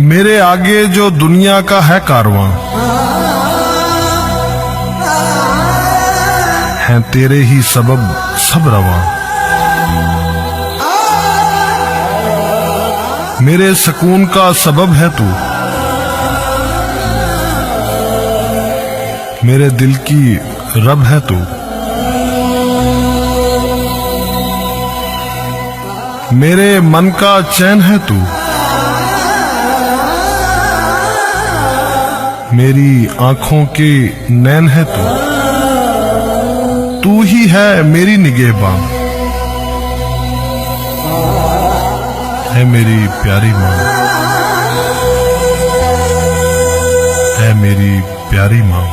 मेरे आगे जो दुनिया का है कारवां, हैं तेरे ही सबब सब रवां। मेरे सुकून का सबब है तू, मेरे दिल की रब है तू। मेरे मन का चैन है तू, मेरी आंखों के नैन है तू। तू ही है मेरी निगहबां, है मेरी प्यारी माँ, है मेरी प्यारी माँ।